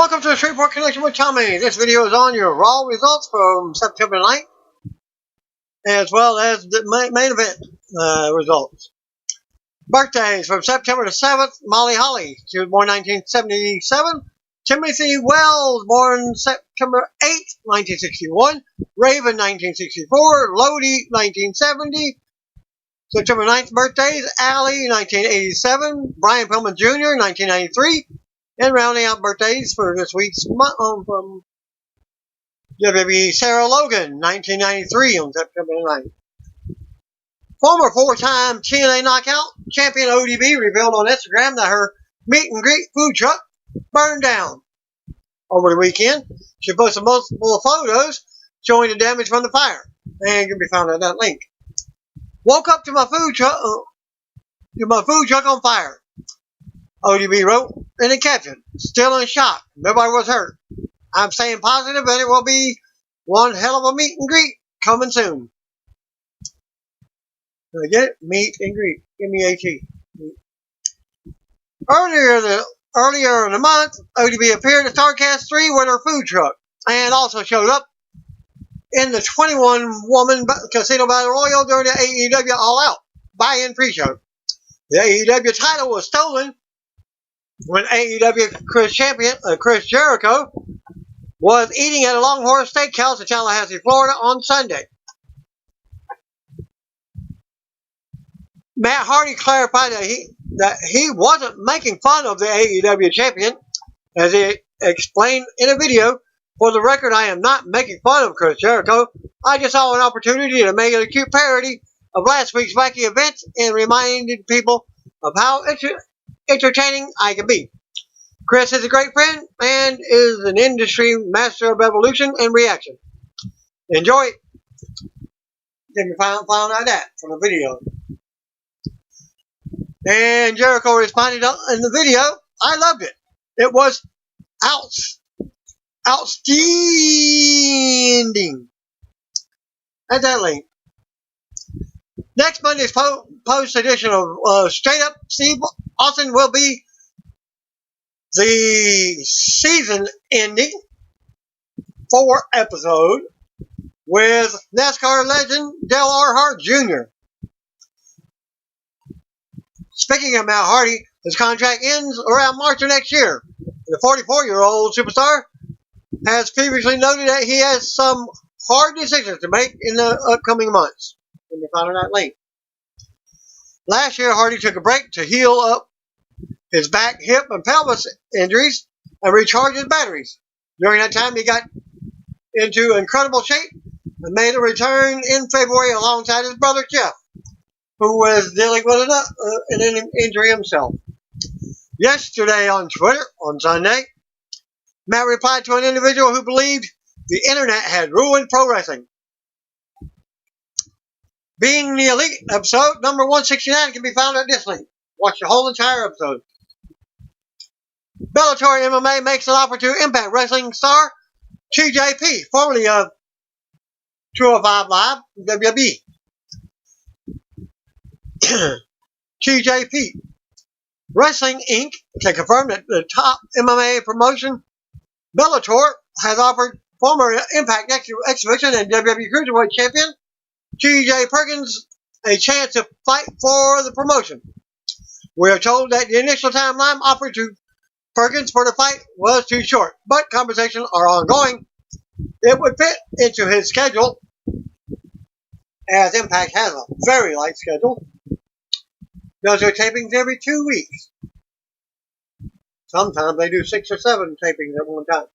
Welcome to the Shreveport Connection with Tommy. This video is on your Raw results from September 9th, as well as the main event results. Birthdays from September the 7th, Molly Holly. She was born 1977. Timothy Wells, born September 8th, 1961. Raven, 1964. Lodi, 1970. September 9th birthdays, Allie, 1987. Brian Pillman Jr., 1993. And rounding out birthdays for this week's from WWE, Sarah Logan, 1993 on September 9th. Former four-time TNA Knockout champion ODB revealed on Instagram that her meet and greet food truck burned down over the weekend. She posted multiple photos showing the damage from the fire, and can be found at that link. Woke up to my food truck on fire, ODB wrote in a caption. Still in shock. Nobody was hurt. I'm staying positive and it will be one hell of a meet and greet coming soon. Did I get it? Meet and greet. M-E-A-T. Earlier in the month, ODB appeared at StarCast 3 with her food truck and also showed up in the 21-woman Casino Battle Royal during the AEW All Out buy-in pre-show. The AEW title was stolen when AEW Chris JERCHO was eating at a Longhorn Steakhouse in Tallahassee, Florida on Sunday. Matt Hardy clarified that he wasn't making fun of the AEW champion, as he explained in a video. For the record, I am not making fun of Chris Jericho. I just saw an opportunity to make a cute parody of last week's wacky events and reminded people of how entertaining I can be. Chris is a great friend and is an industry master of evolution and reaction. Enjoy it. Then we found out that from the video. And Jericho responded in the video, I loved it. It was outstanding. At that link. Next Monday's post edition of Straight Up Steve Austin will be the season ending 4 episode with NASCAR legend Dale Earnhardt Jr. Speaking of Matt Hardy, his contract ends around March of next year. The 44-year-old superstar has previously noted that he has some hard decisions to make in the upcoming months. And you found that link. Last year, Hardy took a break to heal up his back, hip, and pelvis injuries and recharge his batteries. During that time, he got into incredible shape and made a return in February alongside his brother Jeff, who was dealing with an injury himself. Yesterday on Twitter, on Sunday, Matt replied to an individual who believed the internet had ruined pro wrestling. Being the Elite episode, number 169, can be found at this link. Watch the whole entire episode. Belator MMA makes an offer to Impact Wrestling star TJP, formerly of 205 Live, WWE. TJP Wrestling Inc. can confirm that the top MMA promotion, Bellator, has offered former Impact Exhibition and WWE Cruiserweight Champion T.J. Perkins a chance to fight for the promotion. We are told that the initial timeline offered to Perkins for the fight was too short, but conversations are ongoing. It would fit into his schedule, as Impact has a very light schedule. Does their tapings every 2 weeks. Sometimes they do 6 or 7 tapings at one time.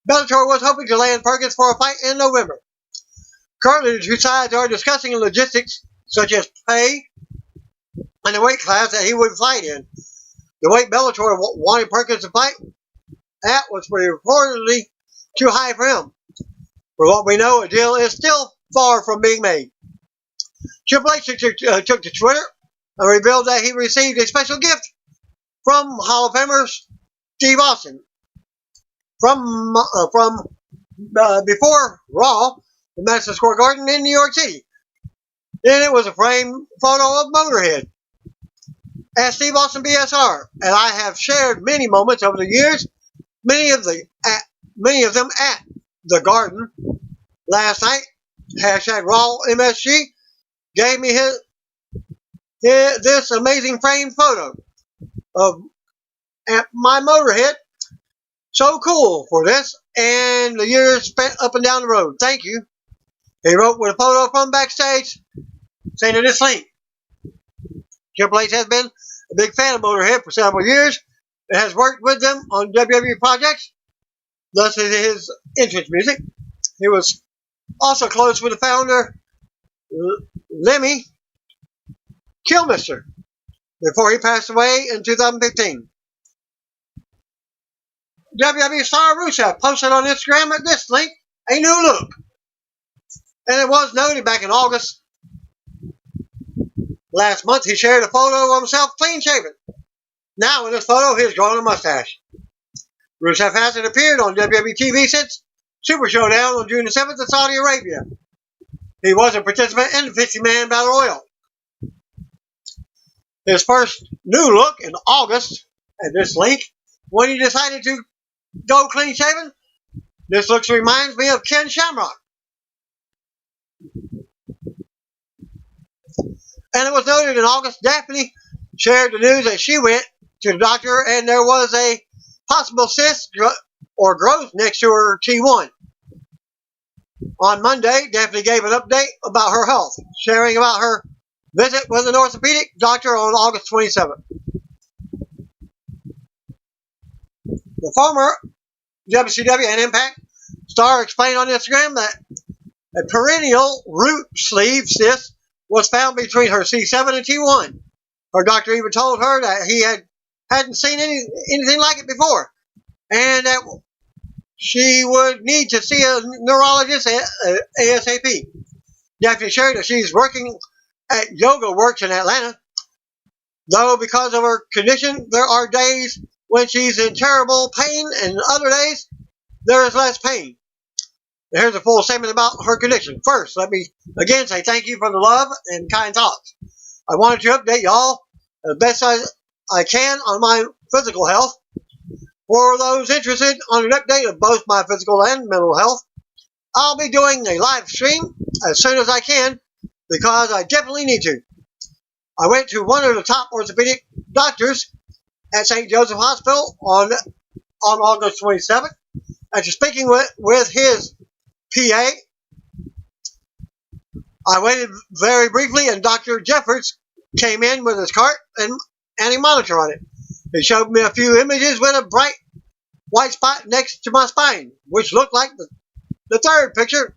Bellator was hoping to land Perkins for a fight in November. Currently, the two sides are discussing logistics such as pay and the weight class that he would fight in. The weight Bellator wanted Perkins to fight at was reportedly too high for him. For what we know, a deal is still far from being made. Triple H took to Twitter and revealed that he received a special gift from Hall of Famer Steve Austin from before Raw, the Madison Square Garden in New York City. Then it was a framed photo of Motorhead. As Steve Austin BSR, and I have shared many moments over the years many of them at the Garden last night. Hashtag Raw MSG gave me this amazing framed photo of my Motorhead. So cool for this and the years spent up and down the road. Thank you. He wrote with a photo from backstage saying in this link, Triple H has been a big fan of Motorhead for several years and has worked with them on WWE projects. Thus is his entrance music. He was also close with the founder, Lemmy Kilmister, before he passed away in 2015. WWE star Rusev posted on Instagram at this link a new look. And it was noted back in August last month he shared a photo of himself clean shaven. Now in this photo he has grown a mustache. Rusev hasn't appeared on WWE TV since Super Showdown on June the 7th in Saudi Arabia. He was a participant in the 50-man Battle Royal. His first new look in August at this link when he decided to go clean shaven. This look reminds me of Ken Shamrock. And it was noted in August, Daphne shared the news that she went to the doctor and there was a possible cyst or growth next to her T1. On Monday, Daphne gave an update about her health, sharing about her visit with an orthopedic doctor on August 27th. The former WCW and Impact star explained on Instagram that a perennial root sleeve cyst was found between her C7 and T1. Her doctor even told her that he hadn't seen anything like it before, and that she would need to see a neurologist ASAP. Daphne shared that she's working at Yoga Works in Atlanta, though because of her condition, there are days when she's in terrible pain and other days there is less pain. Here's a full statement about her condition. First, let me again say thank you for the love and kind thoughts. I wanted to update y'all as best I can on my physical health. For those interested on an update of both my physical and mental health, I'll be doing a live stream as soon as I can because I definitely need to. I went to one of the top orthopedic doctors at St. Joseph Hospital on August 27th. After speaking with his PA, I waited very briefly and Dr. Jeffords came in with his cart and a monitor on it. He showed me a few images with a bright white spot next to my spine, which looked like the third picture,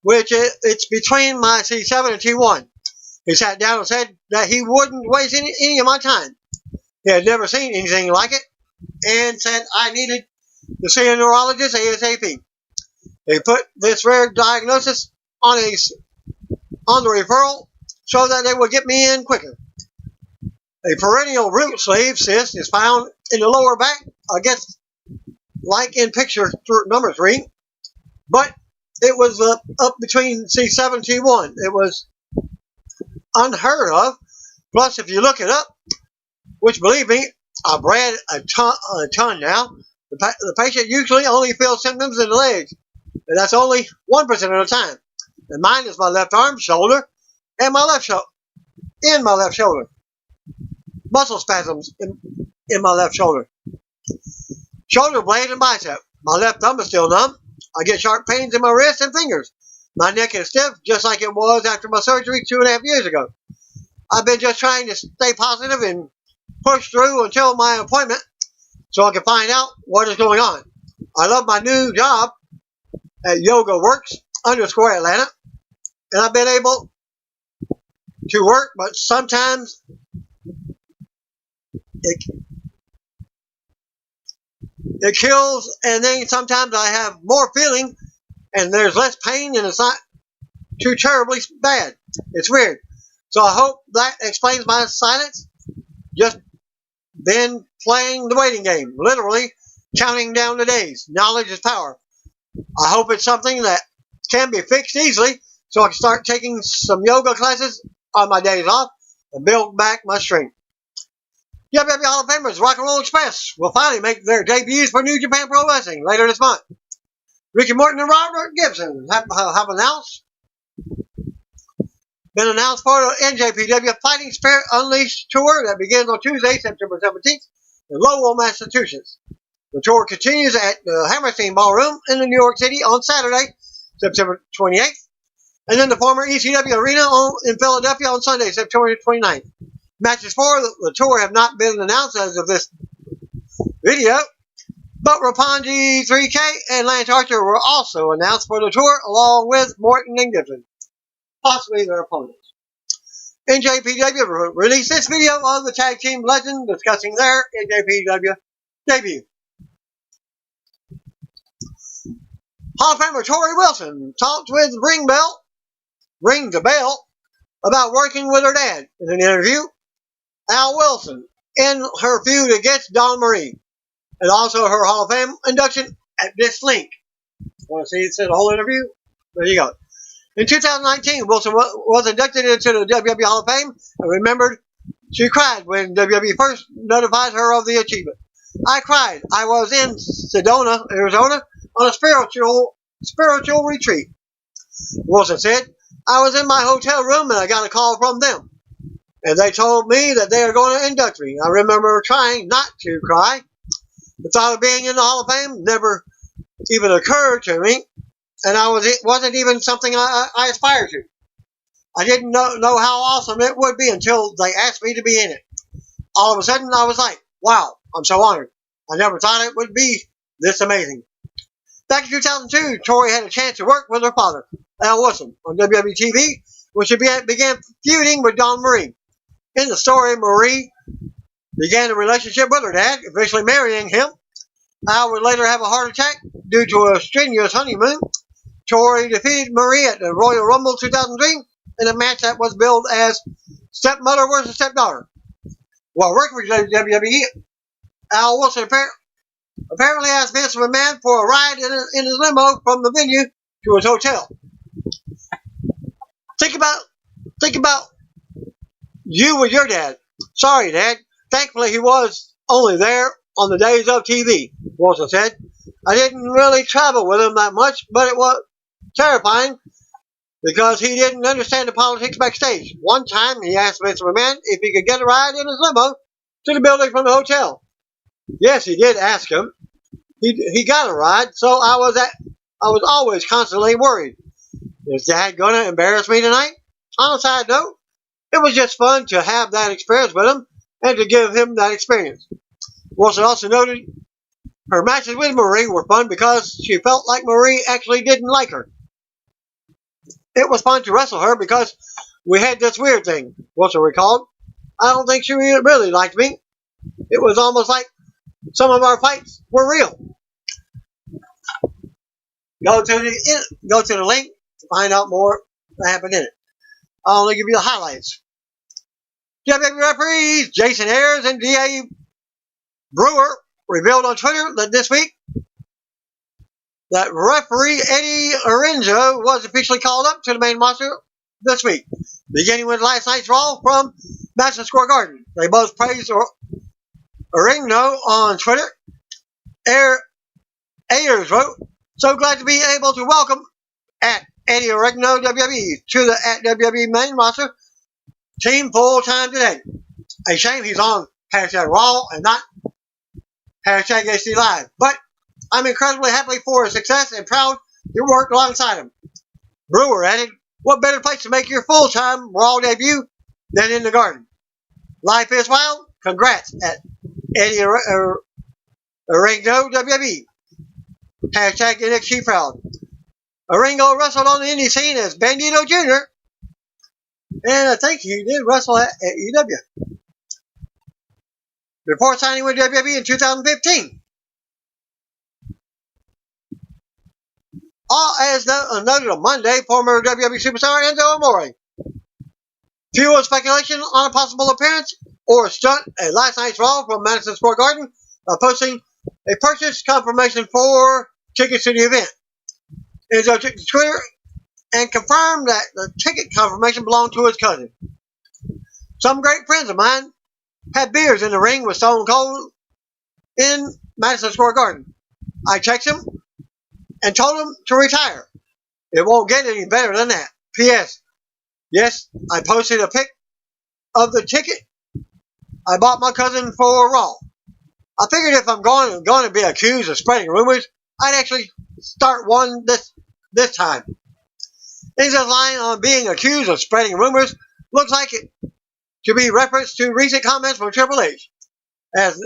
which it's between my C7 and T1. He sat down and said that he wouldn't waste any of my time. He had never seen anything like it and said I needed to see a neurologist ASAP. They put this rare diagnosis on the referral so that they would get me in quicker. A perennial root sleeve cyst is found in the lower back, I guess, like in picture number 3, but it was up between C7 and T1. It was unheard of. Plus, if you look it up, which believe me, I've read a ton now, the patient usually only feels symptoms in the legs, and that's only 1% of the time. And mine is my left arm, shoulder, and my left shoulder. Muscle spasms in my left shoulder. Shoulder blade and bicep. My left thumb is still numb. I get sharp pains in my wrists and fingers. My neck is stiff, just like it was after my surgery 2.5 years ago. I've been just trying to stay positive and push through until my appointment so I can find out what is going on. I love my new job at Yoga Works _ Atlanta, and I've been able to work, but sometimes it kills, and then sometimes I have more feeling and there's less pain and it's not too terribly bad. It's weird. So I hope that explains my silence. Just been playing the waiting game, literally counting down the days. Knowledge is power. I hope it's something that can be fixed easily so I can start taking some yoga classes on my days off and build back my strength. WWE Hall of Famers Rock and Roll Express will finally make their debuts for New Japan Pro Wrestling later this month. Ricky Morton and Robert Gibson have been announced for the NJPW Fighting Spirit Unleashed tour that begins on Tuesday, September 17th in Lowell, Massachusetts. The tour continues at the Hammerstein Ballroom in New York City on Saturday, September 28th, and then the former ECW Arena in Philadelphia on Sunday, September 29th. Matches for the tour have not been announced as of this video, but Roppongi 3K and Lance Archer were also announced for the tour along with Morton and Gibson, possibly their opponents. NJPW released this video of the tag team legend discussing their NJPW debut. Hall of Famer Tori Wilson talked with Ring the Bell about working with her dad in an interview. Al Wilson in her feud against Dawn Marie, and also her Hall of Fame induction at this link. Want to see the whole interview? There you go. In 2019, Wilson was inducted into the WWE Hall of Fame and remembered she cried when WWE first notified her of the achievement. I cried. I was in Sedona, Arizona on a spiritual retreat. Wilson said, I was in my hotel room and I got a call from them. And they told me that they are going to induct me. I remember trying not to cry. The thought of being in the Hall of Fame never even occurred to me. And it wasn't even something I aspired to. I didn't know how awesome it would be until they asked me to be in it. All of a sudden, I was like, wow, I'm so honored. I never thought it would be this amazing. Back in 2002, Tori had a chance to work with her father, Al Wilson, on WWE TV, when she began feuding with Dawn Marie. In the story, Marie began a relationship with her dad, eventually marrying him. Al would later have a heart attack due to a strenuous honeymoon. Tori defeated Marie at the Royal Rumble 2003 in a match that was billed as stepmother versus stepdaughter. While working for WWE, Al Wilson apparently asked Vince McMahon for a ride in his limo from the venue to his hotel. Think about you with your dad. Sorry, Dad. Thankfully, he was only there on the days of TV, Wilson said. I didn't really travel with him that much, but it was terrifying because he didn't understand the politics backstage. One time, he asked Vince McMahon if he could get a ride in his limo to the building from the hotel. Yes, he did ask him. He got a ride, so I was always constantly worried. Is Dad going to embarrass me tonight? On a side note, it was just fun to have that experience with him and to give him that experience. Wilson also noted her matches with Marie were fun because she felt like Marie actually didn't like her. It was fun to wrestle her because we had this weird thing, Wilson recalled. I don't think she really liked me. It was almost like some of our fights were real. Go to the link to find out more that happened in it. I'll only give you the highlights. WWE referees Jason Ayers and D.A. Brewer revealed on Twitter that this week that referee Eddie Enzo was officially called up to the main roster this week, beginning with last night's Raw from Madison Square Garden. They both praised Oregno on Twitter. Ayers wrote, so glad to be able to welcome at Eddie Oregno WWE to the at WWE main roster team full time today. A shame he's on #Raw and not #HD Live. But I'm incredibly happy for his success and proud to work alongside him. Brewer added, what better place to make your full-time Raw debut than in the Garden? Life is wild. Congrats at Eddie Oregno WWE. #NXT Proud. Oregno wrestled on the indie scene as Bandito Jr. And I think he did wrestle at EW before signing with WWE in 2015. As noted on Monday, former WWE superstar Enzo Amore fueled speculation on a possible appearance or stunt at last night's Raw from Madison Square Garden by posting a purchase confirmation for tickets to the event. Enzo took to Twitter and confirmed that the ticket confirmation belonged to his cousin. Some great friends of mine had beers in the ring with Stone Cold in Madison Square Garden. I texted him and told him to retire. It won't get any better than that. P.S. Yes, I posted a pic of the ticket I bought my cousin for Raw. I figured if I'm going to be accused of spreading rumors, I'd actually start one this time. Enzo's line on being accused of spreading rumors looks like it to be reference to recent comments from Triple H. As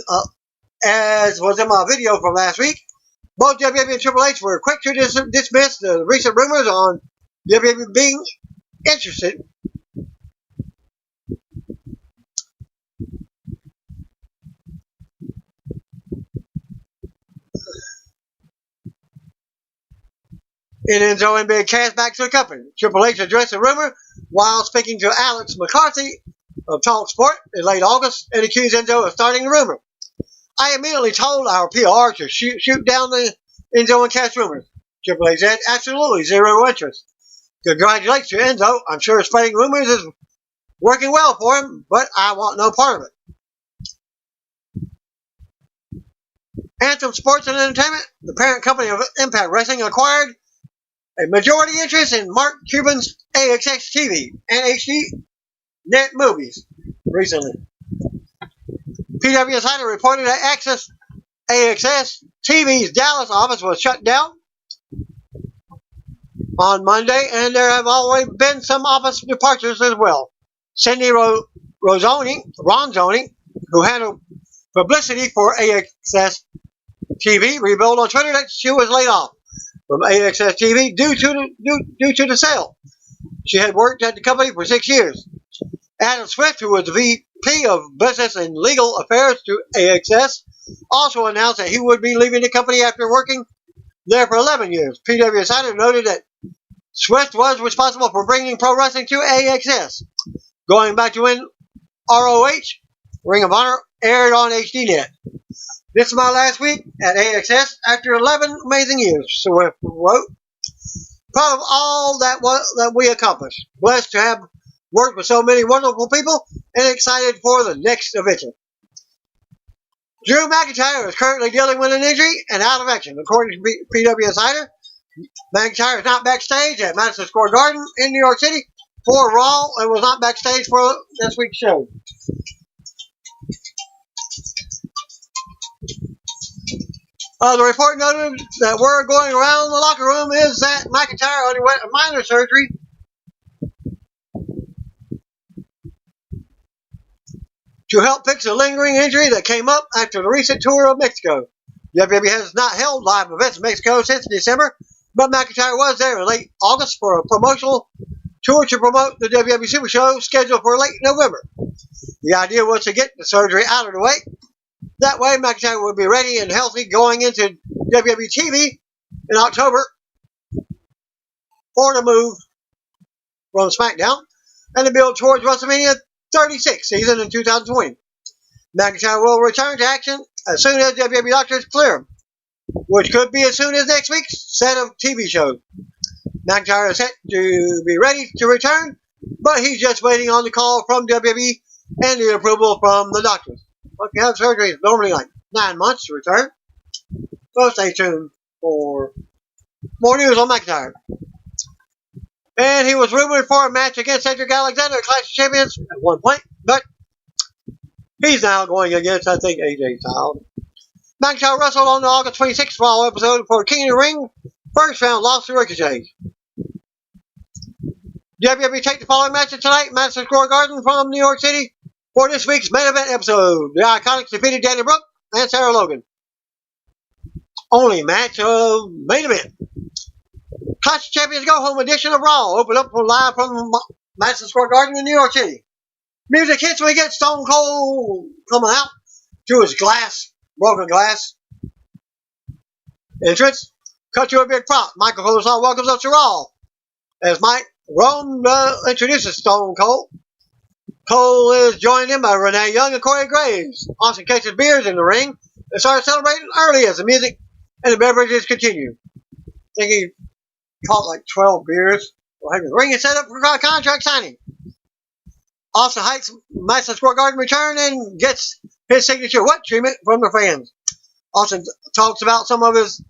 was in my video from last week, both WWE and Triple H were quick to dismiss the recent rumors on WWE being interested in Enzo and being cast back to the company. Triple H addressed the rumor while speaking to Alex McCarthy of Talk Sport in late August and accused Enzo of starting the rumor. I immediately told our PR to shoot down the Enzo and cast rumors. Triple H said absolutely zero interest. Congratulations to Enzo. I'm sure spreading rumors is working well for him, but I want no part of it. Anthem Sports Entertainment, the parent company of Impact Wrestling, acquired a majority interest in Mark Cuban's AXS TV and HDNet movies recently. PW Insider reported that AXS TV's Dallas office was shut down on Monday, and there have already been some office departures as well. Cindy Ronzoni, who handled publicity for AXS TV, revealed on Twitter that she was laid off from AXS TV due to the sale. She had worked at the company for 6 years. Adam Swift, who was the VP of Business and Legal Affairs to AXS, also announced that he would be leaving the company after working there for 11 years. PW Insider noted that Swift was responsible for bringing pro wrestling to AXS, going back to when ROH, Ring of Honor, aired on HDNet. This is my last week at AXS after 11 amazing years, Swift wrote. Proud of all that we accomplished. Blessed to have worked with so many wonderful people and excited for the next adventure. Drew McIntyre is currently dealing with an injury and out of action. According to PW Insider, McIntyre is not backstage at Madison Square Garden in New York City for Raw and was not backstage for this week's show. The report noted that word going around the locker room is that McIntyre underwent a minor surgery to help fix a lingering injury that came up after the recent tour of Mexico. WWE has not held live events in Mexico since December, but McIntyre was there in late August for a promotional tour to promote the WWE Super Show scheduled for late November. The idea was to get the surgery out of the way. That way, McIntyre would be ready and healthy going into WWE TV in October for the move from SmackDown and to build towards WrestleMania 36 season in 2020. McIntyre will return to action as soon as WWE doctors clear him, which could be as soon as next week's set of TV shows. McIntyre is set to be ready to return, but he's just waiting on the call from WWE and the approval from the doctors. If you have surgery, it's normally like 9 months to return. So stay tuned for more news on McIntyre. And he was rumored for a match against Cedric Alexander at Clash of Champions at one point, but he's now going against, I think, AJ Styles. McIntyre wrestled on the August 26th Raw episode for King of the Ring. First round loss to Ricochet. WWE take the following matches tonight, Madison Square Garden from New York City. For this week's main event episode, the Iconics defeated Danny Brooke and Sarah Logan. Only match of main event. Clash of Champions Go Home edition of Raw opened up live from Madison Square Garden in New York City. Music hits when we get Stone Cold coming out to his broken glass entrance. Cut to a big prop. Michael Cole welcomes us to Raw as Mike Rome introduces Stone Cold. Cole is joined in by Renee Young and Corey Graves. Austin catches beers in the ring and starts celebrating early as the music and the beverages continue. I think he caught like 12 beers. The ring is set up for contract signing. Austin hikes Madison Square Garden return and gets his signature what treatment from the fans. Austin talks about some of his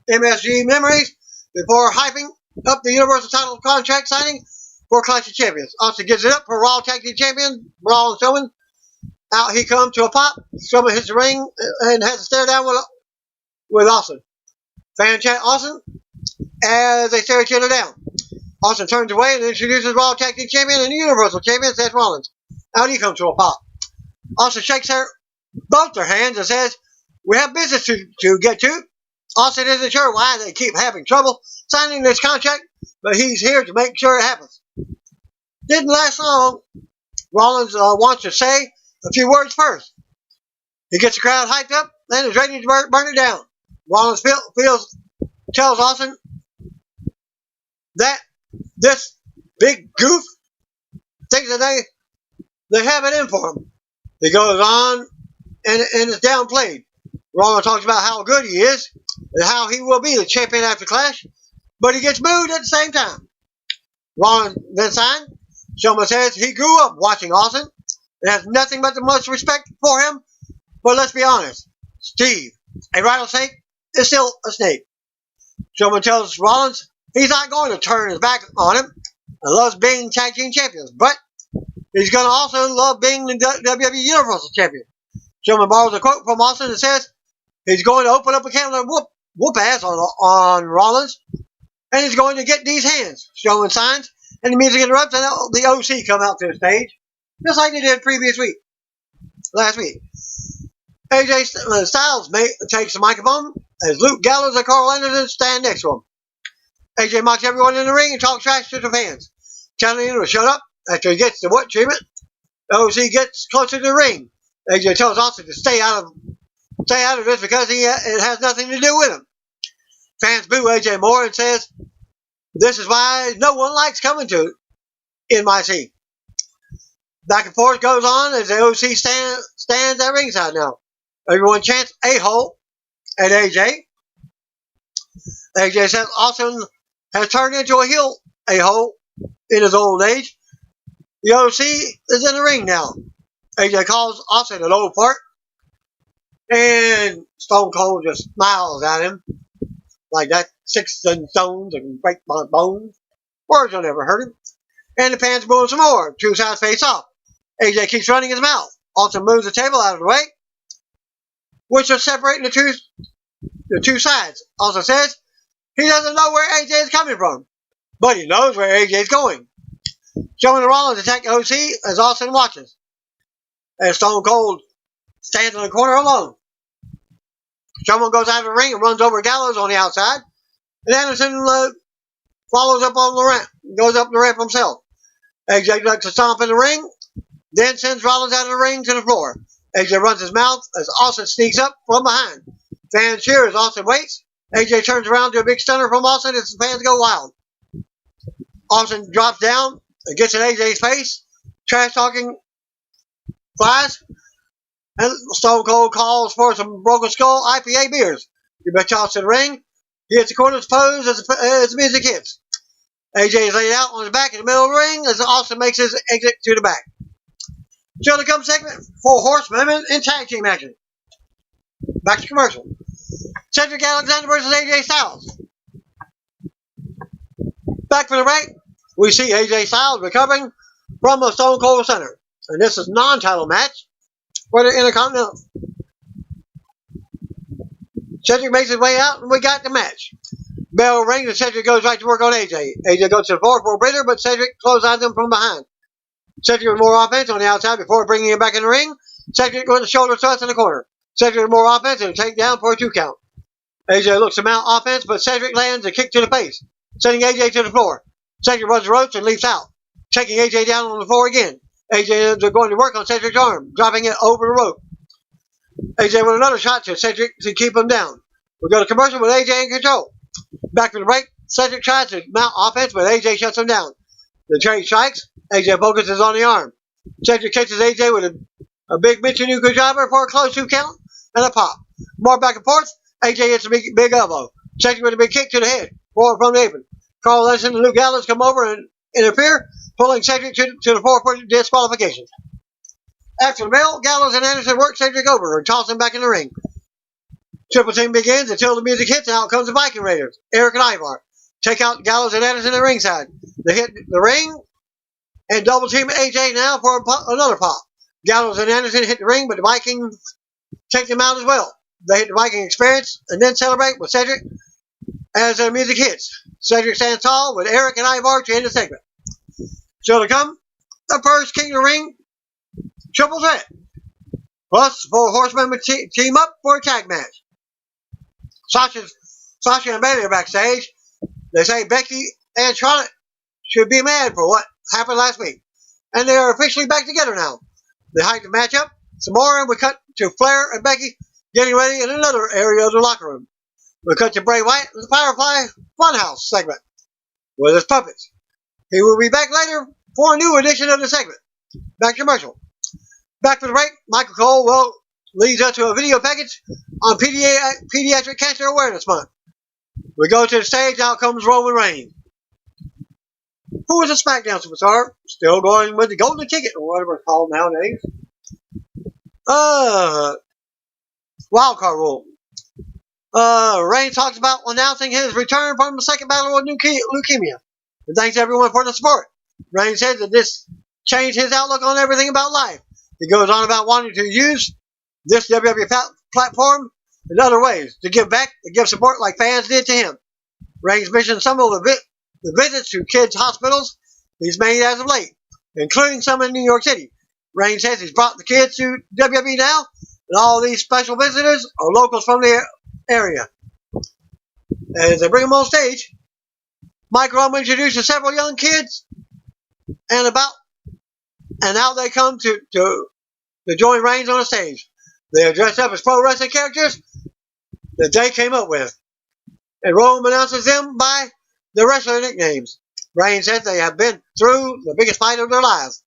MSG memories before hyping up the Universal title contract signing for Clash of Champions. Austin gives it up for Raw Tag Team Champion Braun Strowman. Out he comes to a pop. Strowman hits the ring and has a stare down with Austin. Fan chant Austin as they stare each other down. Austin turns away and introduces Raw Tag Team Champion and Universal Champion Seth Rollins. Out he comes to a pop. Austin shakes both their hands and says, "We have business to get to." Austin isn't sure why they keep having trouble signing this contract, but he's here to make sure it happens. Didn't last long. Rollins wants to say a few words first. He gets the crowd hyped up and is ready to burn it down. Rollins tells Austin that this big goof thinks that they have it in for him. He goes on and it's downplayed. Rollins talks about how good he is and how he will be the champion after Clash, but he gets booed at the same time. Rollins then signed. Strowman says he grew up watching Austin and has nothing but the most respect for him, but let's be honest, Steve, a rattlesnake, is still a snake. Strowman tells Rollins he's not going to turn his back on him and loves being tag team champions, but he's going to also love being the WWE Universal Champion. Strowman borrows a quote from Austin and says he's going to open up a can of whoop ass on Rollins, and he's going to get these hands. Strowman signs, and the music interrupts, and the OC come out to the stage, just like they did last week. AJ Styles takes the microphone as Luke Gallows and Carl Anderson stand next to him. AJ mocks everyone in the ring and talks trash to the fans, telling him to shut up after he gets the what treatment. The OC gets closer to the ring. AJ tells Austin to stay out of this because it has nothing to do with him. Fans boo AJ more and says this is why no one likes coming to NYC. Back and forth goes on as the OC stands at ringside now. Everyone chants a-hole at AJ. AJ says Austin has turned into a heel a-hole in his old age. The OC is in the ring now. AJ calls Austin an old fart, and Stone Cold just smiles at him like that. 6 stones and break my bones. Words will never hurt him. And the fans boo some more. Two sides face off. AJ keeps running his mouth. Austin moves the table out of the way, which is separating the two sides. Austin says he doesn't know where AJ is coming from, but he knows where AJ is going. Strowman and Rollins attack OC as Austin watches. And Stone Cold stands in the corner alone. Strowman goes out of the ring and runs over Gallows on the outside. And Anderson follows up on the ramp, goes up the ramp himself. AJ ducks a stomp in the ring, then sends Rollins out of the ring to the floor. AJ runs his mouth as Austin sneaks up from behind. Fans cheer as Austin waits. AJ turns around to a big stunner from Austin as the fans go wild. Austin drops down and gets in AJ's face. Trash talking flies. And Stone Cold calls for some Broken Skull IPA beers. He bet Austin the ring. He hits the corner's pose as the music hits. AJ is laid out on his back in the middle of the ring as Austin makes his exit to the back. So to come segment 4 horsemen in tag team action. Back to commercial. Cedric Alexander versus AJ Styles. Back from the break, we see AJ Styles recovering from a Stone Cold Center. And this is a non-title match for the Intercontinental. Cedric makes his way out and we got the match. Bell rings and Cedric goes right to work on AJ. AJ goes to the floor for a breather, but Cedric clotheslines him from behind. Cedric with more offense on the outside before bringing him back in the ring. Cedric with a shoulder thrust in the corner. Cedric with more offense and a takedown for a 2 count. AJ looks to mount offense, but Cedric lands a kick to the face, sending AJ to the floor. Cedric runs the ropes and leaps out, taking AJ down on the floor again. AJ ends up going to work on Cedric's arm, dropping it over the rope. AJ with another shot to Cedric to keep him down. We go to commercial with AJ in control. Back from the break, Cedric tries to mount offense, but AJ shuts him down. The trade strikes. AJ focuses on the arm. Cedric catches AJ with a big Michinoku driver for a close 2 count and a pop. More back and forth. AJ hits a big elbow. Cedric with a big kick to the head from the apron. Carl Lesson and Luke Gallows come over and interfere, pulling Cedric to the floor for disqualification. After the bell, Gallows and Anderson work Cedric over and toss him back in the ring. Triple team begins until the music hits, and out comes the Viking Raiders, Eric and Ivar. Take out Gallows and Anderson at ringside. They hit the ring and double team AJ now for another pop. Gallows and Anderson hit the ring, but the Vikings take them out as well. They hit the Viking experience and then celebrate with Cedric as the music hits. Cedric stands tall with Eric and Ivar to end the segment. Still to come, the first King of the Ring triple threat. Plus, 4 horsemen team up for a tag match. Sasha and Bayley are backstage. They say Becky and Charlotte should be mad for what happened last week. And they are officially back together now. They hype the match up some more, and we cut to Flair and Becky getting ready in another area of the locker room. We cut to Bray Wyatt in the Firefly Funhouse segment with his puppets. He will be back later for a new edition of the segment. Back to commercial. Back for the break, Michael Cole leads us to a video package on Pediatric Cancer Awareness Month. We go to the stage, out comes Roman Reigns, who is a SmackDown superstar, still going with the golden ticket, or whatever it's called nowadays. Wild card rule. Reigns talks about announcing his return from the second battle with leukemia, and thanks everyone for the support. Reigns says that this changed his outlook on everything about life. He goes on about wanting to use this WWE platform in other ways, to give back, to give support like fans did to him. Reigns mentioned some of the visits to kids' hospitals he's made as of late, including some in New York City. Reigns says he's brought the kids to WWE now, and all these special visitors are locals from the area. As they bring them on stage, Mike Roman introduces several young kids, and out they come to join Reigns on the stage. They are dressed up as pro wrestling characters that they came up with, and Roman announces them by their wrestler nicknames. Reigns says they have been through the biggest fight of their lives,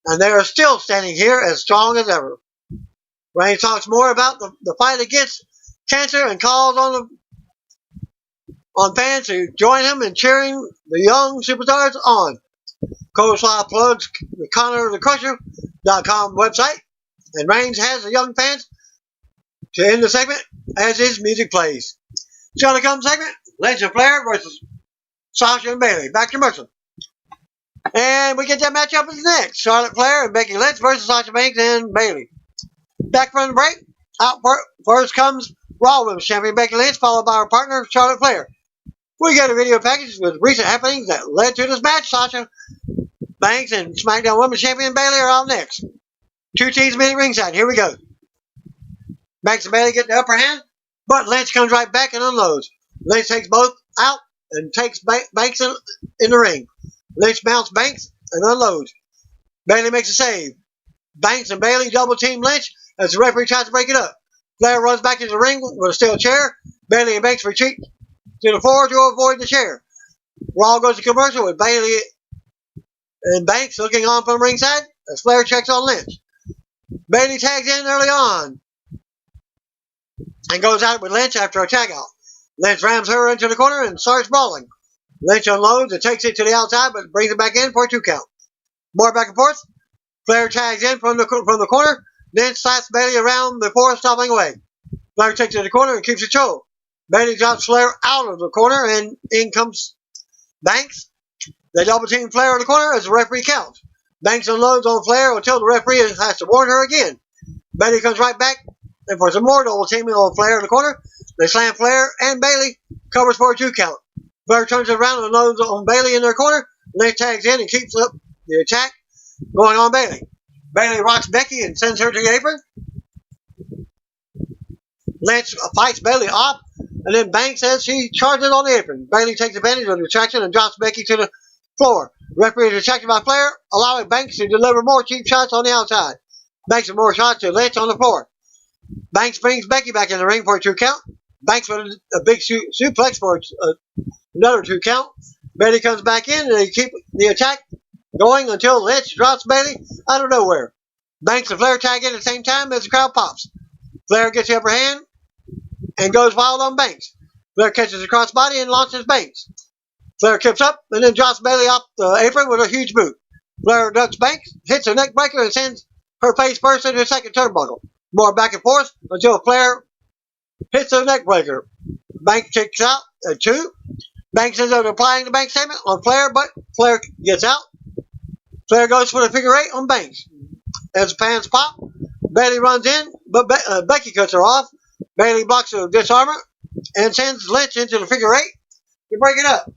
and they are still standing here as strong as ever. Reigns talks more about the fight against cancer and calls on fans to join him in cheering the young superstars on. Coleslaw plugs the ConnorTheCrusher.com website, and Reigns has the young fans to end the segment as his music plays. So to come segment, Lynch and Flair versus Sasha and Bayley. Back to commercial. And we get that matchup as next. Charlotte Flair and Becky Lynch versus Sasha Banks and Bayley. Back from the break, out first comes Raw Women's Champion Becky Lynch, followed by her partner Charlotte Flair. We get a video package with recent happenings that led to this match. Sasha Banks and SmackDown Women's Champion Bayley are out next. 2 teams meeting ringside. Here we go. Banks and Bayley get the upper hand, but Lynch comes right back and unloads. Lynch takes both out and takes Banks in the ring. Lynch mounts Banks and unloads. Bayley makes a save. Banks and Bayley double team Lynch as the referee tries to break it up. Flair runs back into the ring with a steel chair. Bayley and Banks retreat to the floor to avoid the chair. Raw goes to commercial with Bayley and Banks looking on from ringside as Flair checks on Lynch. Bayley tags in early on and goes out with Lynch after a tag out. Lynch rams her into the corner and starts brawling. Lynch unloads and takes it to the outside, but brings it back in for a 2 count. More back and forth. Flair tags in from the corner, then slaps Bayley around before stopping away. Flair takes it to the corner and keeps control. Bayley drops Flair out of the corner, and in comes Banks. They double team Flair in the corner as the referee counts. Banks unloads on Flair until the referee has to warn her again. Bayley comes right back, and for some more double teaming on Flair in the corner, they slam Flair, and Bayley covers for a 2 count. Flair turns it around and unloads on Bayley in their corner. Lynch tags in and keeps up the attack going on Bayley. Bayley rocks Becky and sends her to the apron. Lynch fights Bayley off, and then Banks as she charges on the apron. Bayley takes advantage of the attraction and drops Becky to the floor. Referee is attracted by Flair, allowing Banks to deliver more cheap shots on the outside. Banks with more shots to Lynch on the floor. Banks brings Becky back in the ring for a 2 count. Banks with a big suplex for another 2 count. Bayley comes back in, and they keep the attack going until Lynch drops Bayley out of nowhere. Banks and Flair tag in at the same time as the crowd pops. Flair gets the upper hand and goes wild on Banks. Flair catches the crossbody and launches Banks. Flair trips up and then drops Bailey off the apron with a huge boot. Flair ducks Banks, hits a neck breaker, and sends her face first into the second turnbuckle. More back and forth until Flair hits a neck breaker. Banks kicks out at 2. Banks ends up applying the bank statement on Flair, but Flair gets out. Flair goes for the figure 8 on Banks. As the pans pop, Bailey runs in, but Becky cuts her off. Bailey blocks the disarmer and sends Lynch into the figure 8 to break it up.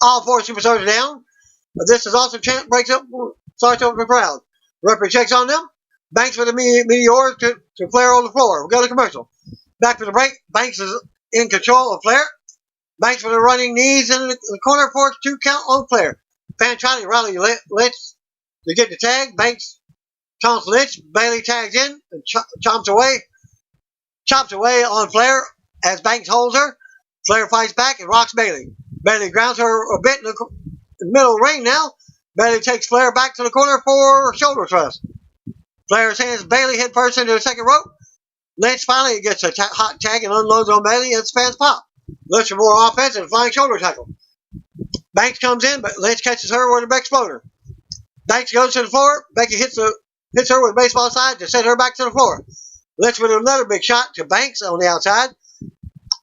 All 4 superstars are down. This is awesome chant breaks up, starts over the crowd. Referee checks on them. Banks with a meteor to Flair on the floor. We'll go to commercial. Back for the break. Banks is in control of Flair. Banks with the running knees in the corner for a 2 count on Flair. Fan trying to rally Lynch to get the tag. Banks taunts Lynch. Bailey tags in and chops away on Flair as Banks holds her. Flair fights back and rocks Bailey. Bailey grounds her a bit in the middle ring now. Bailey takes Flair back to the corner for shoulder thrust. Flair sends Bailey head first into the second rope. Lynch finally gets a hot tag and unloads on Bailey as fans pop. Lynch for more offense and a flying shoulder tackle. Banks comes in, but Lynch catches her with a exploder. Banks goes to the floor. Becky hits her with a baseball side to send her back to the floor. Lynch with another big shot to Banks on the outside.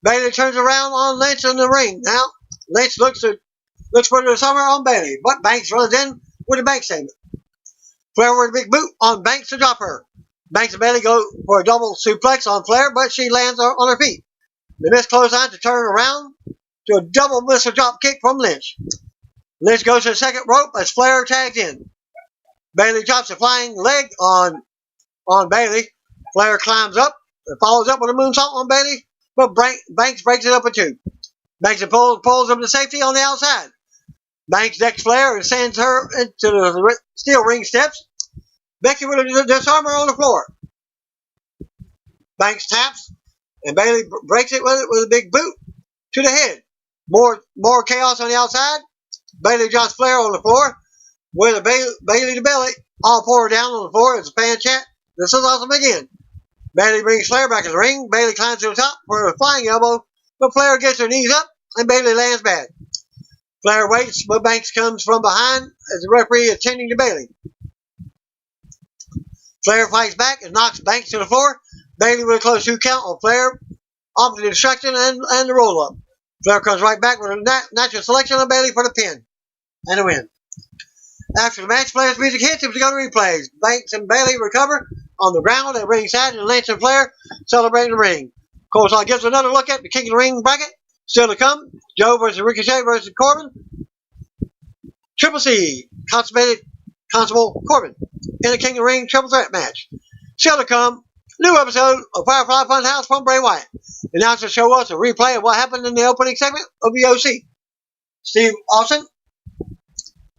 Bailey turns around on Lynch in the ring. Now, Lynch looks for the summer on Bailey, but Banks runs in with a bank statement. Flair with a big boot on Banks to drop her. Banks and Bailey go for a double suplex on Flair, but she lands on her feet. They miss clothesline to turn around to a double missile drop kick from Lynch. Lynch goes to the second rope as Flair tags in. Bailey drops a flying leg on Bailey. Flair climbs up and follows up with a moonsault on Bailey, but Banks breaks it up in 2. Banks pulls him to safety on the outside. Banks decks Flair and sends her into the steel ring steps. Becky with a disarmer on the floor. Banks taps, and Bailey breaks it with a big boot to the head. More chaos on the outside. Bailey drops Flair on the floor with a Bailey to belly. All 4 are down on the floor as a fan chant. This is awesome again. Bailey brings Flair back in the ring. Bailey climbs to the top for a flying elbow, but Flair gets her knees up, and Bailey lands bad. Flair waits, but Banks comes from behind as the referee is tending to Bailey. Flair fights back and knocks Banks to the floor. Bailey with a close 2 count on Flair, off the distraction and the roll-up. Flair comes right back with a natural selection on Bailey for the pin and the win. After the match, Flair's music hits and we go to replays. Banks and Bailey recover on the ground at ringside, and Lynch and Flair celebrating the ring. Course, I'll give us another look at the King of the Ring bracket. Still to come, Joe versus Ricochet versus Corbin. Triple C, Constable Corbin in a King of the Ring triple threat match. Still to come, new episode of Firefly Funhouse from Bray Wyatt. The announcers show us a replay of what happened in the opening segment of the OC. Steve Austin,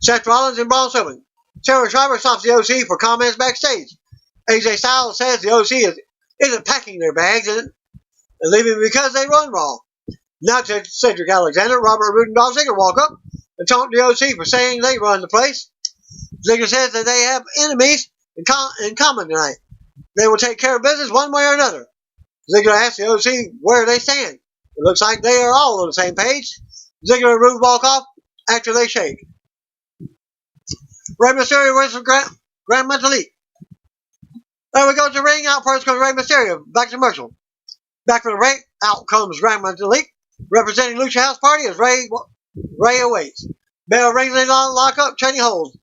Seth Rollins, and Braun Strowman. Sarah Schreiber stops the OC for comments backstage. AJ Styles says the OC isn't packing their bags and leaving because they run Raw. Now to Cedric Alexander, Robert Roode, and Dolph Ziggler walk up and taunt the OC for saying they run the place. Ziggler says that they have enemies in common tonight. They will take care of business one way or another. Ziggler asks the OC where they stand. It looks like they are all on the same page. Ziggler and Roode walk off after they shake. Rey Mysterio versus Grand Metalik. There we go to the ring. Out first comes Rey Mysterio. Back to commercial. Back from the ring. Out comes Grand Metalik. Representing Lucha House Party as Rey awaits. Bell rings and lock up, trading holds.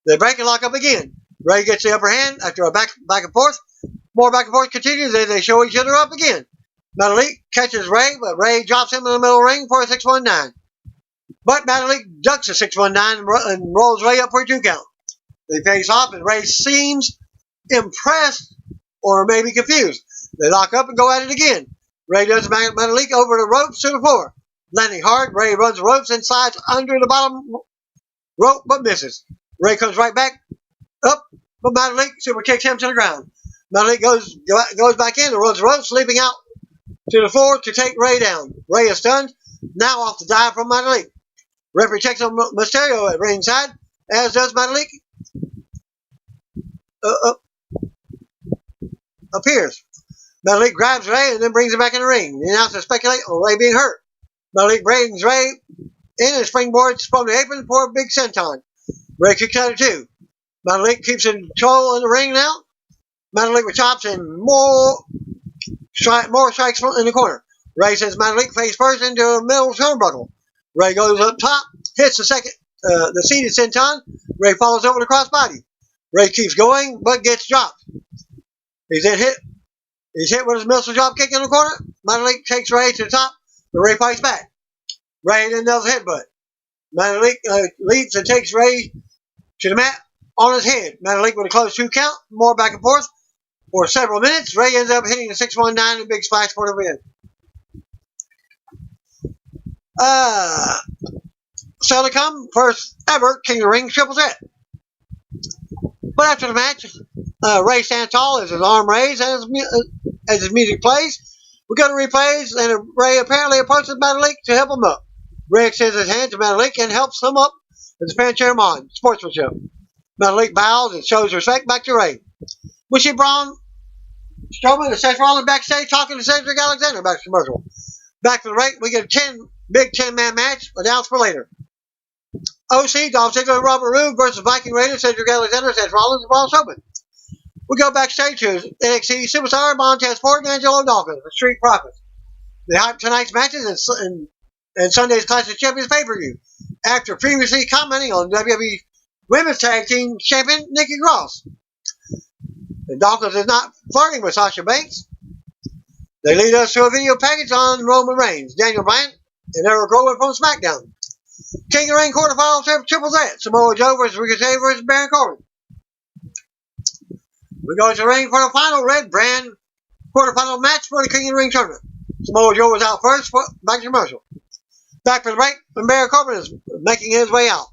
They break and lock up again. Rey gets the upper hand after a back and forth. More back and forth continues as they show each other up again. Metalik catches Rey, but Rey drops him in the middle ring for a 619. But Metalik ducks a 619 and rolls Rey up for a 2 count. They face off and Rey seems impressed or maybe confused. They lock up and go at it again. Rey does Metalik over the ropes to the floor. Landing hard, Rey runs the ropes and slides under the bottom rope but misses. Rey comes right back up, but Metalik super kicks him to the ground. Metalik goes back in and runs the ropes, leaping out to the floor to take Rey down. Rey is stunned, now off the dive from Metalik. Referee checks on Mysterio at ringside, as does Metalik. Appears. Metalik grabs Rey and then brings him back in the ring. The announcers speculate on Rey being hurt. Malik brings Ray in and springboards from the apron for a big senton. Ray kicks out of 2. Malik keeps control in the ring now. Malik with chops and more strikes in the corner. Ray sends Malik face first into a middle turnbuckle. Ray goes up top, hits the seated senton. Ray follows over the crossbody. Ray keeps going, but gets dropped. He's hit with his missile drop kick in the corner. Malik takes Ray to the top, but Ray fights back. Ray then does a headbutt. Malik leaps and takes Ray to the mat on his head. Malik with a close 2 count, more back and forth for several minutes. Ray ends up hitting the 619 and big splash for the win. Still to come, first ever King of the Ring triple threat. But after the match, Ray stands tall as his arm raised as his music plays. We go to replays, and Ray apparently approaches Malik to help him up. Ray extends his hand to Malik and helps him up with his panchairmon, sportsmanship. Malik bows and shows respect back to Ray. We see Braun Strowman and Seth Rollins backstage talking to Cedric Alexander back to commercial. Back to the ring, we get a big 10-man match announced for later. OC, Dolph Ziggler, Robert Roode versus Viking Raiders, Cedric Alexander, Seth Rollins, and Braun Strowman. We go backstage to NXT Superstar, Montez Ford, and Angelo Dawkins, the Street Profits. They hype tonight's matches and Sunday's Clash of Champions pay-per-view, after previously commenting on WWE Women's Tag Team Champion Nikki Cross. And Dawkins is not flirting with Sasha Banks. They lead us to a video package on Roman Reigns, Daniel Bryan, and Eric Rowan from SmackDown. King of the Ring quarterfinal triple threat, Samoa Joe versus Ricochet versus Baron Corbin. We go to the ring for the final Red Brand quarterfinal match for the King of the Ring tournament. Samoa Joe was out first, back to commercial. Back for the break, and Baron Corbin is making his way out.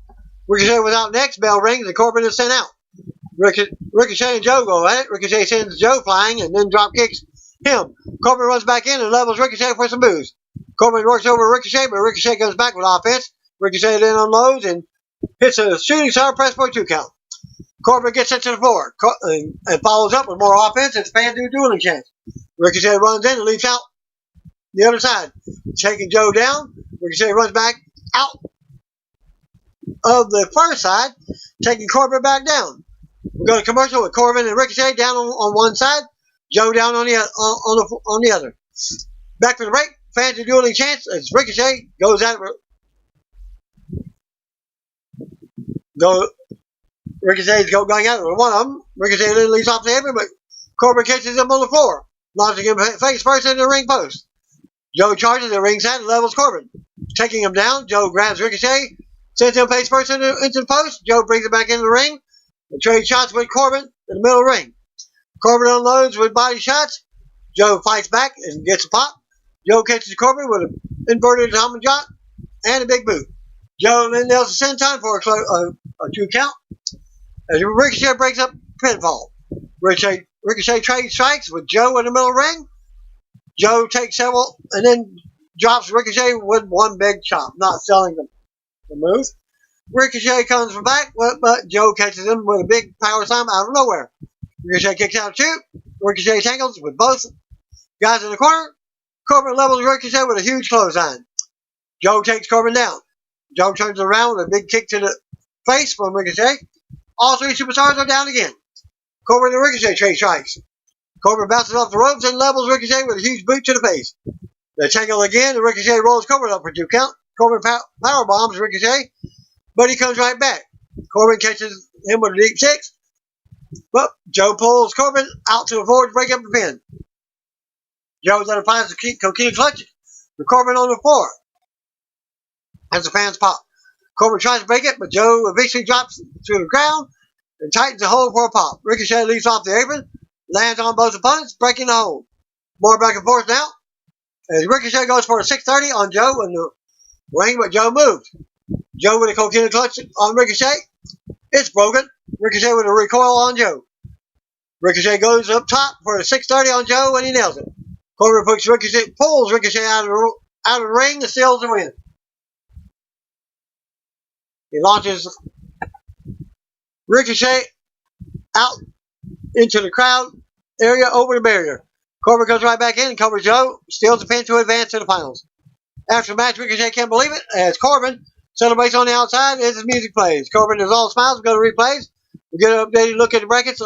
Ricochet was out next, bell rings, and Corbin is sent out. Ricochet and Joe go at it. Ricochet sends Joe flying and then drop kicks him. Corbin runs back in and levels Ricochet for some booze. Corbin works over Ricochet, but Ricochet comes back with offense. Ricochet then unloads and hits a shooting star press for a 2 count. Corbin gets into the floor and follows up with more offense and fans do dueling chance. Ricochet runs in and leaps out the other side, taking Joe down. Ricochet runs back out of the first side, taking Corbin back down. We go to commercial with Corbin and Ricochet down on one side, Joe down on the other. Back for the break, fans are dueling chance as Ricochet goes at it. Ricochet's going at it with one of them. Ricochet then leaps off the apron, but Corbin catches him on the floor, launching him face first into the ring post. Joe charges the ringside and levels Corbin. Taking him down, Joe grabs Ricochet, sends him face first into the post. Joe brings him back into the ring and trades shots with Corbin in the middle of the ring. Corbin unloads with body shots. Joe fights back and gets a pop. Joe catches Corbin with an inverted Tomahawk drop and a big boot. Joe then nails the senton for a 2 count. As Ricochet breaks up pinfall. Ricochet trades strikes with Joe in the middle of the ring. Joe takes several and then drops Ricochet with one big chop, not selling the move. Ricochet comes from back, but Joe catches him with a big power slam out of nowhere. Ricochet kicks out 2. Ricochet tangles with both guys in the corner. Corbin levels Ricochet with a huge clothesline. Joe takes Corbin down. Joe turns around with a big kick to the face from Ricochet. All 3 superstars are down again. Corbin and Ricochet trade strikes. Corbin bounces off the ropes and levels Ricochet with a huge boot to the face. They tangle again, and Ricochet rolls Corbin up for 2 count. Corbin power bombs Ricochet, but he comes right back. Corbin catches him with a deep 6, but Joe pulls Corbin out to the floor to break up the pin. Joe then applies the coquina clutch with Corbin on the floor as the fans pop. Corbin tries to break it, but Joe eventually drops to the ground and tightens the hold for a pop. Ricochet leaps off the apron, lands on both opponents, breaking the hold. More back and forth now. As Ricochet goes for a 630 on Joe in the ring, but Joe moves. Joe with a coquina clutch on Ricochet. It's broken. Ricochet with a recoil on Joe. Ricochet goes up top for a 630 on Joe, and he nails it. Corbin pulls Ricochet out of the ring and seals the win. He launches Ricochet out into the crowd area over the barrier. Corbin comes right back in and covers Joe, steals the pin to advance to the finals. After the match, Ricochet can't believe it as Corbin celebrates on the outside as his music plays. Corbin is all smiles. We go to replays. We get an updated look at the brackets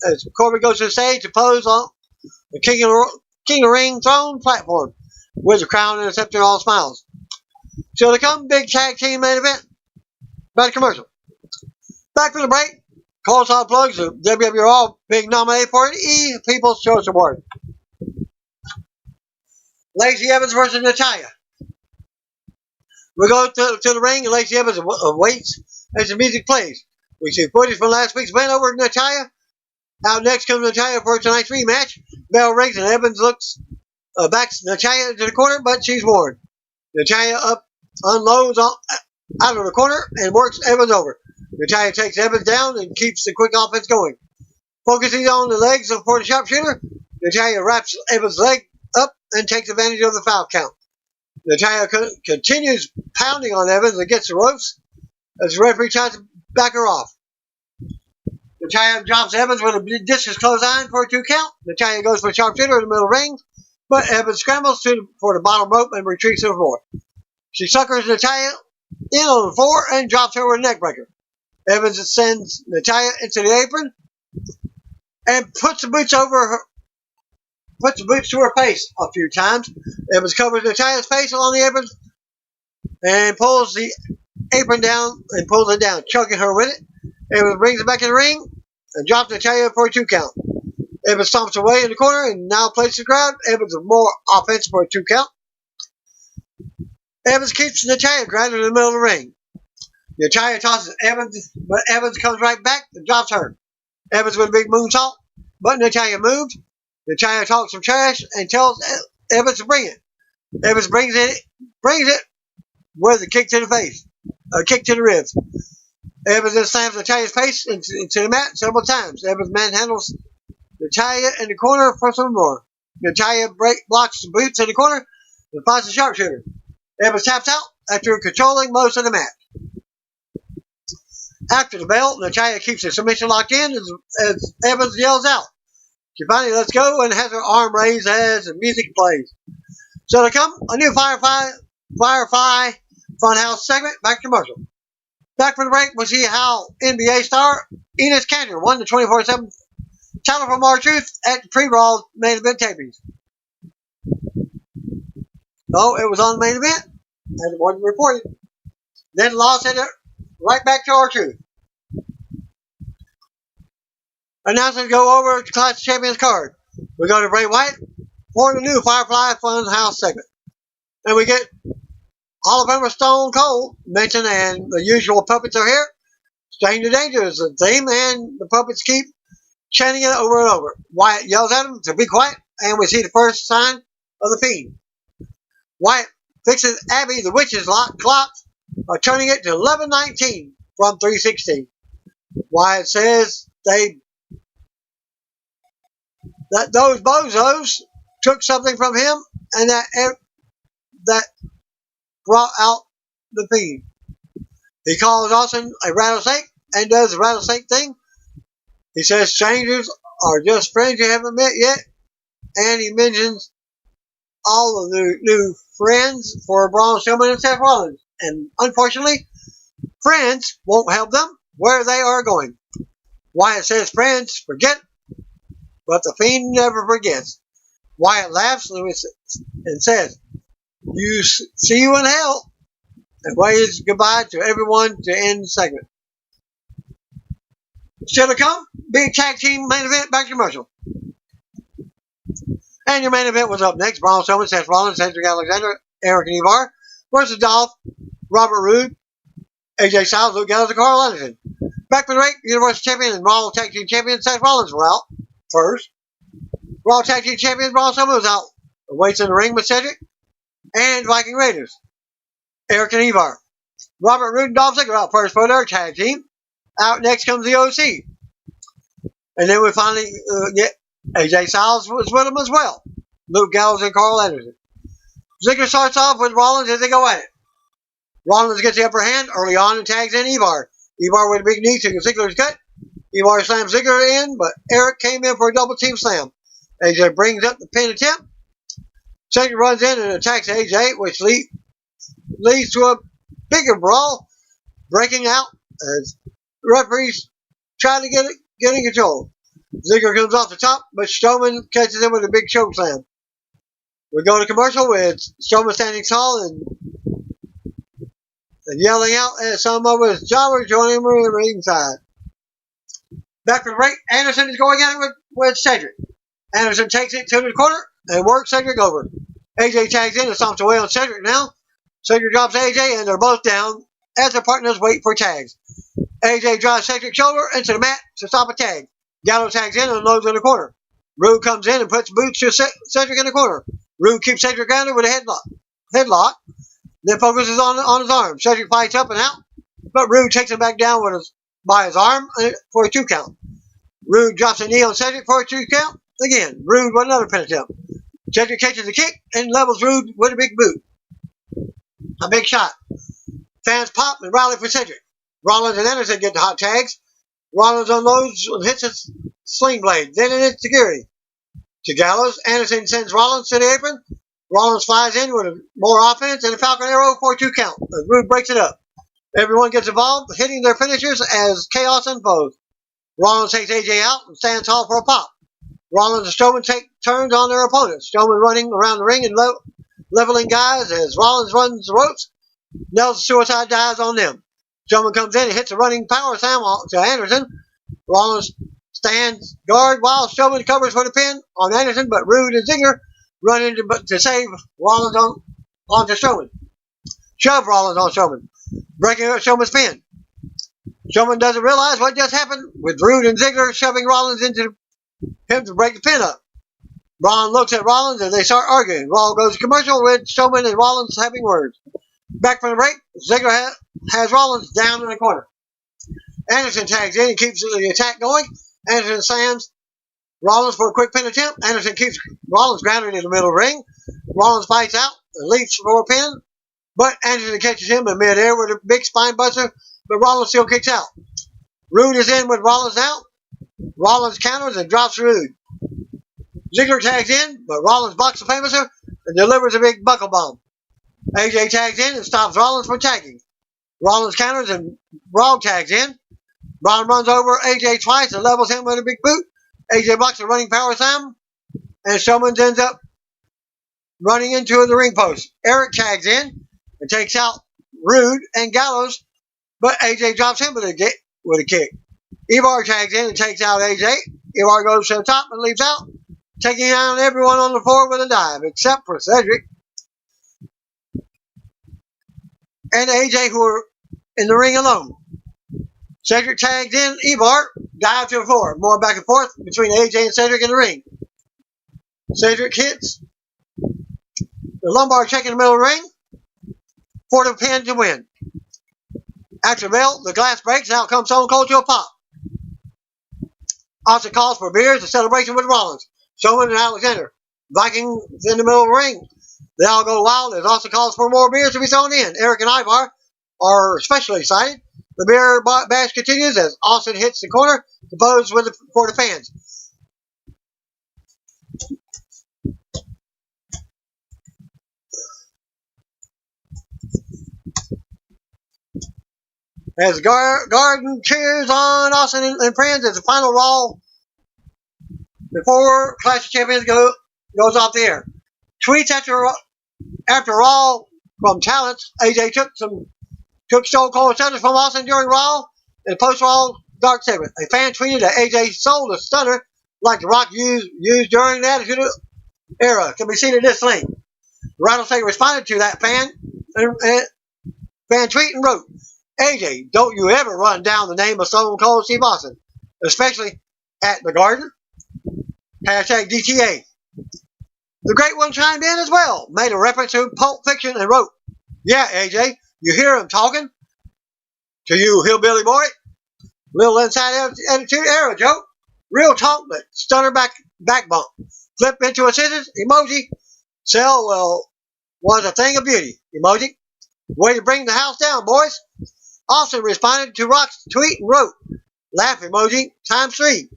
as Corbin goes to the stage to pose on the King of the Ring throne platform with a crown and a scepter, all smiles. So to come, big tag team main event. Back to commercial. Back from the break. Cold Solid plugs the WWE Raw big nominee for an E People's Choice Award. Lacey Evans versus Natalya. We go to the ring and Lacey Evans waits as the music plays. We see footage from last week's win over Natalya. Out next comes Natalya for tonight's rematch. Bell rings and Evans backs Natalya into the corner, but she's warned. Natalya unloads out of the corner and works Evans over. Natalya takes Evans down and keeps the quick offense going. Focusing on the legs for the sharpshooter, Natalya wraps Evans' leg up and takes advantage of the foul count. Natalya continues pounding on Evans against the ropes as the referee tries to back her off. Natalya drops Evans with a discus clothesline for a 2 count. Natalya goes for a sharpshooter in the middle ring, but Evans scrambles for the bottom rope and retreats to the floor. She suckers Natalya in on the floor and drops her with a neck breaker. Evans sends Natalya into the apron and puts the boots to her face a few times. Evans covers Natalya's face on the apron and pulls the apron down and pulls it down, choking her with it. Evans brings it back in the ring and drops Natalya for a 2 count. Evans stomps away in the corner and now plays the crowd. Evans with more offense for a 2 count. Evans keeps Natalya grounded in the middle of the ring. Natalya tosses Evans, but Evans comes right back and drops her. Evans with a big moonsault, but Natalya moved. Natalya talks some trash and tells Evans to bring it. Evans brings it with a kick to the face, a kick to the ribs. Evans then slams Natalya's face into the mat several times. Evans manhandles Natalya in the corner for some more. Natalya blocks the boots in the corner and finds the sharpshooter. Evans taps out after controlling most of the match. After the bell, Natalya keeps the submission locked in as Evans yells out. She finally lets go and has her arm raised as the music plays. So to come, a new Firefly Funhouse segment. Back to commercial. Back from the break, we'll see how NBA star Enos Kanter won the 24/7 title from R-Truth at the pre-Raw main event tapings. So it was on the main event, as it wasn't reported. Then lost it right back to R-Truth. Announcers go over to Clash of Champions card. We go to Bray Wyatt for the new Firefly Funhouse segment. And we get Hall of Famer Stone Cold mentioned, and the usual puppets are here. Stranger Danger is the theme, and the puppets keep chanting it over and over. Wyatt yells at them to be quiet, and we see the first sign of the Fiend. Wyatt fixes Abby the Witch's clock by turning it to 11:19 from 3:16. Wyatt says that those bozos took something from him, and that brought out the Fiend. He calls Austin a rattlesnake and does the rattlesnake thing. He says strangers are just friends you haven't met yet, and he mentions all of the new friends for Braun Strowman and Seth Rollins. And unfortunately, friends won't help them where they are going. Wyatt says friends forget, but the Fiend never forgets. Wyatt laughs and says, see you in hell, and waves goodbye to everyone to end the segment. Still to come, big tag team main event, back to commercial. And your main event was up next. Braun Strowman, Seth Rollins, Cedric Alexander, Eric and Ivar versus Dolph, Robert Roode, AJ Styles, Luke Gallows, and Carl Anderson. Back for the break, Universal Champion and Raw Tag Team Champion Seth Rollins were out first. Raw Tag Team Champion Braun Strowman was out. Waits in the ring with Cedric and Viking Raiders, Eric and Ivar. Robert Roode and Dolph Ziggler out first for their tag team. Out next comes the OC. And then we finally get AJ Styles was with them as well. Luke Gallows and Carl Anderson. Ziggler starts off with Rollins as they go at it. Rollins gets the upper hand early on and tags in Ivar. Ivar with a big knee to Ziggler's gut. Ivar slams Ziggler in, but Eric came in for a double team slam. AJ brings up the pin attempt. Cedric runs in and attacks AJ, which leads to a bigger brawl breaking out as referees try to get in control. Ziggler comes off the top, but Strowman catches him with a big choke slam. We go to commercial with Strowman standing tall and yelling out at some of his jobbers joining him on the ringside. Back from the break, Anderson is going at it with Cedric. Anderson takes it to the corner and works Cedric over. AJ tags in and stomps away on Cedric now. Cedric drops AJ and they're both down as their partners wait for tags. AJ drives Cedric's shoulder into the mat to stop a tag. Gallows tags in and unloads in the corner. Rude comes in and puts boots to Cedric in the corner. Rude keeps Cedric grounded with a headlock, then focuses on his arm. Cedric fights up and out, but Rude takes him back down by his arm for a 2 count. Rude drops a knee on Cedric for a 2 count. Again, Rude with another pin attempt. Cedric catches a kick and levels Rude with a big boot. A big shot. Fans pop and rally for Cedric. Rollins and Anderson get the hot tags. Rollins unloads and hits a sling blade. Then it hits Geary. To Gallows, Anderson sends Rollins to the apron. Rollins flies in with more offense and a Falcon Arrow for a 2 count. As Rude breaks it up. Everyone gets involved, hitting their finishers as chaos unfolds. Rollins takes AJ out and stands tall for a pop. Rollins and Strowman take turns on their opponents. Strowman running around the ring and leveling guys as Rollins runs the ropes. Nails the suicide dives on them. Strowman comes in and hits a running power slam to Anderson. Rollins stands guard while Strowman covers for the pin on Anderson, but Rude and Ziggler run in to save Rollins onto Strowman. Shove Rollins on Strowman, breaking up Strowman's pin. Strowman doesn't realize what just happened with Rude and Ziggler shoving Rollins into him to break the pin up. Braun looks at Rollins and they start arguing. Raw goes to commercial with Strowman and Rollins having words. Back from the break, Ziggler has Rollins down in the corner. Anderson tags in and keeps the attack going. Anderson slams Rollins for a quick pin attempt. Anderson keeps Rollins grounded in the middle of the ring. Rollins fights out and leaps for a pin, but Anderson catches him in midair with a big spine buster, but Rollins still kicks out. Rude is in with Rollins now. Rollins counters and drops Rude. Ziggler tags in, but Rollins blocks the famouser and delivers a big buckle bomb. AJ tags in and stops Rollins from tagging. Rollins counters and Braun tags in. Braun runs over AJ twice and levels him with a big boot. AJ blocks a running power slam, and Strowman ends up running into the ring post. Eric tags in and takes out Rude and Gallows, but AJ drops him with a kick. Ivar tags in and takes out AJ. Ivar goes to the top and leaps out, taking down everyone on the floor with a dive, except for Cedric and AJ, who are in the ring alone. Cedric tags in Ivar, dive to the floor. More back and forth between AJ and Cedric in the ring. Cedric hits the lumbar check in the middle of the ring for the pin to win. After the bell, the glass breaks, and out comes Stone Cold to a pop. Austin calls for beers, a celebration with Rollins. Strowman and Alexander. Viking in the middle of the ring. They all go wild as Austin calls for more beers to be thrown in. Eric and Ivar are especially excited. The beer bash continues as Austin hits the corner to pose for the fans. As Garden cheers on Austin and friends as the final Raw before Clash of Champions goes off the air. Tweets after Raw from talents. AJ took Stone Cold Stunner from Austin during Raw and post-Raw Dark segment. A fan tweeted that AJ sold a stunner like The Rock used during the Attitude Era. Can be seen in this link. Rattlesnake responded to that fan tweet and wrote, AJ, don't you ever run down the name of Stone Cold Steve Austin, especially at the Garden. Hashtag DTA. The Great One chimed in as well, made a reference to Pulp Fiction and wrote, yeah, AJ, you hear him talking to you, hillbilly boy. Little inside Attitude Era joke. Real talk, but stunner back bump. Flip into a scissors emoji. Cell, was a thing of beauty emoji. Way to bring the house down, boys. Austin responded to Rock's tweet and wrote, laugh emoji ×3.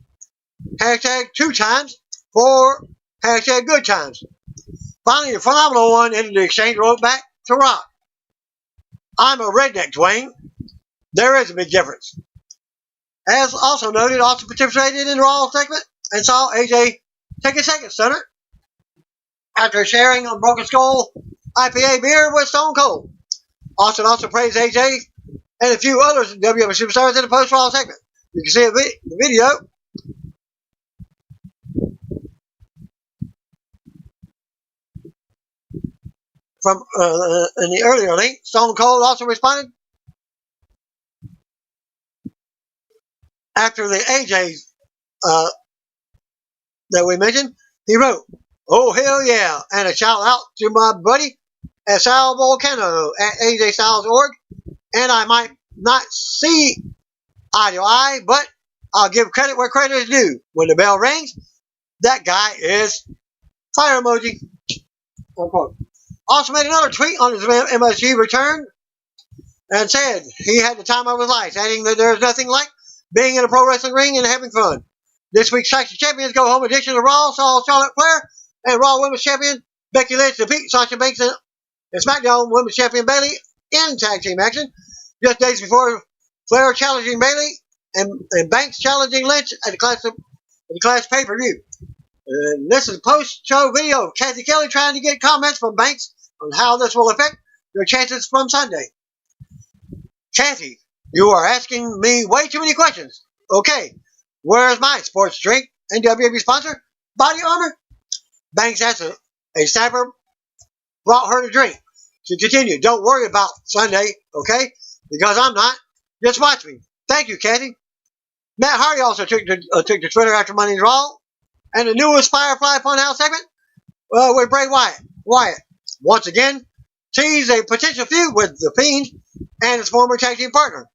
Hashtag 2 times for hashtag good times. Finally, the phenomenal one entered the exchange wrote back to Rock. I'm a redneck, Dwayne. There is a big difference. As also noted, Austin participated in the Raw segment and saw AJ take a second stunner after sharing a Broken Skull IPA beer with Stone Cold. Austin also praised AJ and a few other WWE superstars in the post-Raw segment. You can see the video. From in the earlier link, Stone Cold also responded after the AJ that we mentioned. He wrote, "Oh hell yeah!" and a shout out to my buddy at Sal Volcano at AJ Styles org. And I might not see eye to eye, but I'll give credit where credit is due. When the bell rings, that guy is fire emoji. Unquote. Also made another tweet on his MSG return and said he had the time of his life, adding that there's nothing like being in a pro wrestling ring and having fun. This week's Saction Champions go home edition of Raw saw Charlotte Flair and Raw Women's Champion Becky Lynch defeat Sasha Banks and SmackDown Women's Champion Bayley in tag team action. Just days before, Flair challenging Bayley and Banks challenging Lynch at the Clash pay-per-view. This is a post-show video of Kathy Kelly trying to get comments from Banks on how this will affect their chances from Sunday. Kathy, you are asking me way too many questions. Okay, where's my sports drink and WWE sponsor, Body Armor? Banks asked a staffer brought her to drink. She continued, don't worry about Sunday, okay? Because I'm not. Just watch me. Thank you, Kathy. Matt Hardy also took to Twitter after Monday's Raw. And the newest Firefly Funhouse segment with Bray Wyatt. Once again, teased a potential feud with The Fiend and his former tag team partner.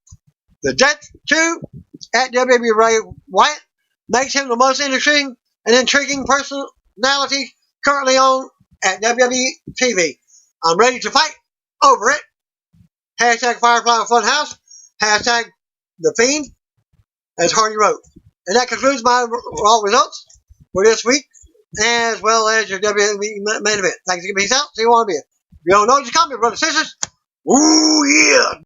The Death 2 at WWE Bray Wyatt makes him the most interesting and intriguing personality currently on at WWE TV. I'm ready to fight over it. Hashtag Firefly Funhouse. Hashtag The Fiend, as Hardy wrote. And that concludes my Raw results for this week, as well as your WWE main event. Thanks for giving me peace out. See you want to be. If you don't know, just call me, brothers and sisters. Ooh, yeah.